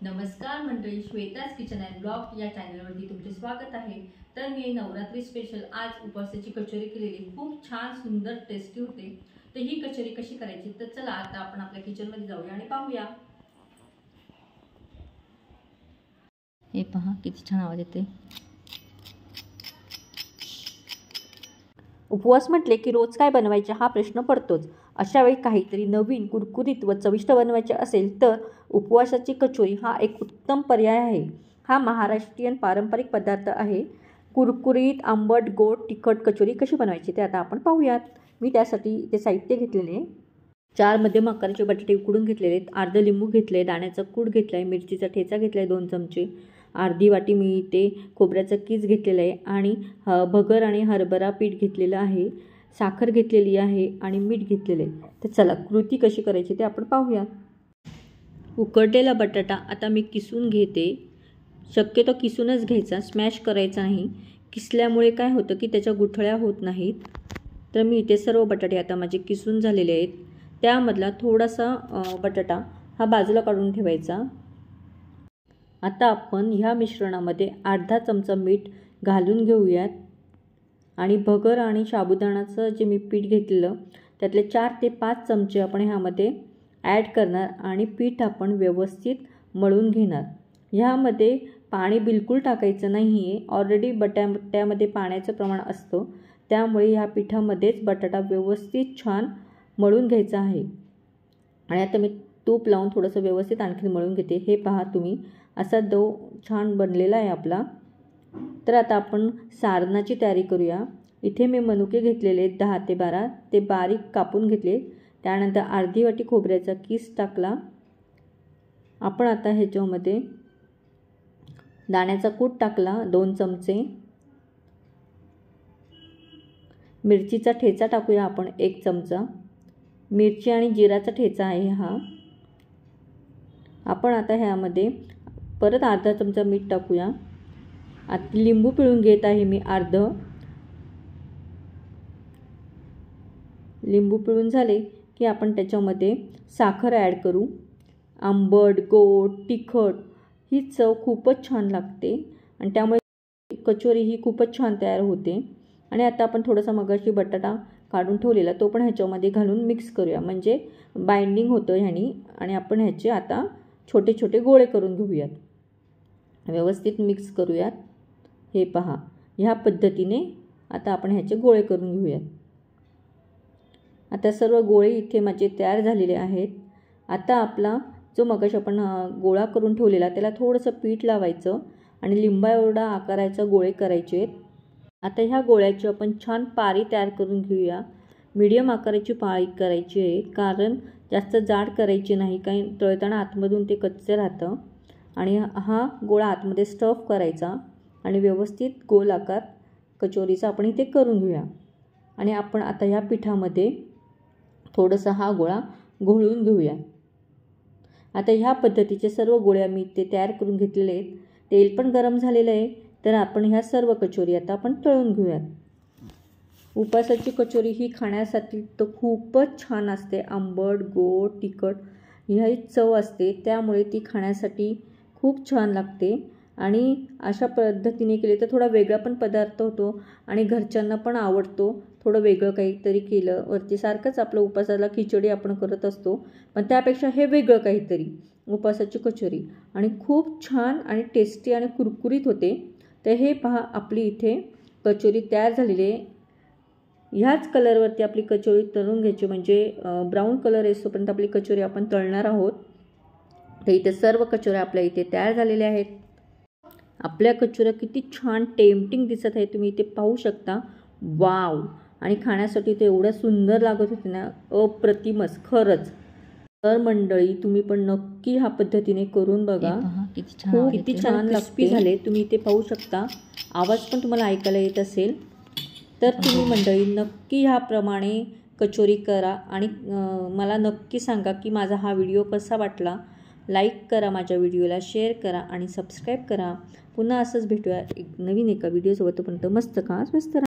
नमस्कार मंडळी, Shweta's kitchen and blog या चॅनलवरती तुमचे स्वागत आहे। तर मी नवरात्री स्पेशल आज उपवासाची कचोरी केलेली, खूप छान सुंदर टेस्टी होते। तर ही कचोरी कशी करायची तर चला आता आपण आपल्या किचन मध्ये जाऊया आणि पाहूया। हे पहा किती छान आवाज येते। उपवास म्हटले की रोज काय बनवायचे हा प्रश्न पडतोच। अशा वेळी काहीतरी नवीन कुरकुरीत व चविष्ट बनवायचे असेल तर उपवासाची कचोरी हा एक उत्तम पर्याय आहे। हा महाराष्ट्रीयन पारंपरिक पदार्थ आहे। कुरकुरीत आंबट गोड तिखट कचोरी कशी बनवायची ते आता आपण पाहूयात। मी त्यासाठी ते साहित्य घेतलेले 4 मध्यम आकाराचे बटाटे उकडून घेतलेले, अर्ध लिंबू घेतले, दाण्याचा कूट घेतलाय, मिरचीचा ठेचा घेतलाय 2 चमचे, अर्धी वाटी मी ते खोबऱ्याचा कीस घेतलेला आहे आणि भगर आणि हरभरा पीठ घेतलेलं आहे, साखर घेतलेली आहे आणि मीठ घेतलेले आहे। तर चला कृती कशी करायची ते आपण पाहूया। उकडलेला बटाटा आता मी किसून घेते। शक्यतो किसूनच घ्यायचा, स्मॅश करायचा नाही। किसल्यामुळे काय होतं की त्याच्या गुठळ्या होत नाहीत। तर मी इथे सर्व बटाटे आता माझे किसून झालेले आहेत। त्यामधला थोडासा बटाटा हा बाजूला काढून ठेवायचा। आता आपण ह्या मिश्रणामध्ये अर्धा चमचा मीठ घालून घेऊयात आणि भगर आणि साबुदाण्याचं जे मी पीठ घेतलेलं त्यातले 4 ते 5 चमचे आपण ह्यामध्ये ॲड करणार आणि पीठ आपण व्यवस्थित मळून घेणार। ह्यामध्ये पाणी बिलकुल टाकायचं नाही आहे। ऑलरेडी बटाट्यामध्ये पाण्याचं प्रमाण असतं, त्यामुळे ह्या पिठामध्येच बटाटा व्यवस्थित छान मळून घ्यायचा आहे। आणि आता मी तूप लावून थोडंसं व्यवस्थित आणखी मळून घेते। हे पहा तुम्ही, असा डो छान बनलेला आहे आपला। तर आता आपण सारणाची तयारी करूया। इथे मी मनुके घेतलेले 10 ते 12, ते बारीक कापून घेतले। त्यानंतर अर्धी वाटी खोबऱ्याचा कीस टाकला। आपण आता ह्याच्यामध्ये दाण्याचा कूट टाकला 2 चमचे, मिरचीचा ठेचा टाकूया आपण 1 चमचा, मिरची आणि जिराचा ठेचा आहे हा। आपण आता ह्यामध्ये परत अर्धा चमचा मीठ टाकूया। आता लिंबू पिळून घेत आहे मी अर्ध। लिंबू पिळून झाले की आपण त्याच्यामध्ये साखर ॲड करू। आंबट गोड तिखट ही चव खूपच छान लागते आणि त्यामुळे कचोरी ही खूपच छान तयार होते। आणि आता आपण थोडासा मगाशी बटाटा काढून ठेवलेला तो पण ह्याच्यामध्ये घालून मिक्स करूया, म्हणजे बाइंडिंग होतं ह्यानी। आणि आपण ह्याचे आता छोटे छोटे गोळे करून घेऊयात, व्यवस्थित मिक्स करूयात। हे पहा, ह्या पद्धतीने आता आपण ह्याचे गोळे करून घेऊयात। आता सर्व गोळे इथे माझे तयार झालेले आहेत। आता आपला जो मगाशी आपण गोळा करून ठेवलेला त्याला थोडंसं पीठ लावायचं आणि लिंबा एवढा आकाराचे गोळे करायचे आहेत। आता ह्या गोळ्याची आपण छान पारी तयार करून घेऊया। मीडियम आकाराची पारी करायची आहे, कारण जास्त जाड करायची नाही, कारण तळताना आतमधून ते कच्चे राहतं। आणि हा गोळा आतमध्ये स्टफ करायचा आणि व्यवस्थित गोल आकार कचोरीचा आपण इथे करून घेऊया। आणि आपण आता ह्या पिठामध्ये थोडासा हा गोळा घोळून घेऊया। आता ह्या पद्धतीचे सर्व गोळे मी इथे तयार करून घेतलेले आहेत। तेल पण गरम झालेलं आहे, तर आपण ह्या सर्व कचोरी आता आपण तळून घेऊयात। उपवासाची कचोरी ही खाण्यासाठी तर खूपच छान असते। आंबट गोड तिखट ह्याही चव असते, त्यामुळे ती खाण्यासाठी खूप छान लागते। आणि अशा पद्धतीने केले तर थोडा वेगळा पण पदार्थ होतो आणि घरच्यांना पण आवडतो। थोडं वेगळं काहीतरी केलं वरती, सारखंच आपलं उपवासाला खिचडी आपण करत असतो, पण त्यापेक्षा हे वेगळं काहीतरी उपवासाची कचोरी आणि खूप छान आणि टेस्टी आणि कुरकुरीत होते। तर हे पहा, आपली इथे कचोरी तयार झालेली आहे। ह्याच कलरवरती आपली कचोरी तळून घ्यायची, म्हणजे ब्राऊन कलर येईपर्यंत आपली कचोरी आपण तळणार आहोत। तर इथे सर्व कचोऱ्या आपल्या इथे तयार झालेल्या आहेत। आपल्या कचोऱ्या किती छान टेम्पटिंग दिसत आहे, तुम्ही इथे पाहू शकता। वाव! आणि खाण्यासाठी ते एवढं सुंदर लागत होते ना, अप्रतिमच खरंच। तर मंडळी तुम्ही पण नक्की ह्या पद्धतीने करून बघा। किती छान क्रिस्पी झाले, तुम्ही इथे पाहू शकता। आवाज पण तुम्हाला ऐकायला येत असेल। तर तुम्ही मंडळी नक्की ह्याप्रमाणे कचोरी करा आणि मला नक्की सांगा की माझा हा व्हिडिओ कसा वाटला। लाईक करा, माझ्या व्हिडिओला शेअर करा आणि सबस्क्राईब करा। पुन्हा असंच भेटूया एक नवीन एका व्हिडिओसोबत। तोपर्यंत मस्त खा, स्वस्त रहा।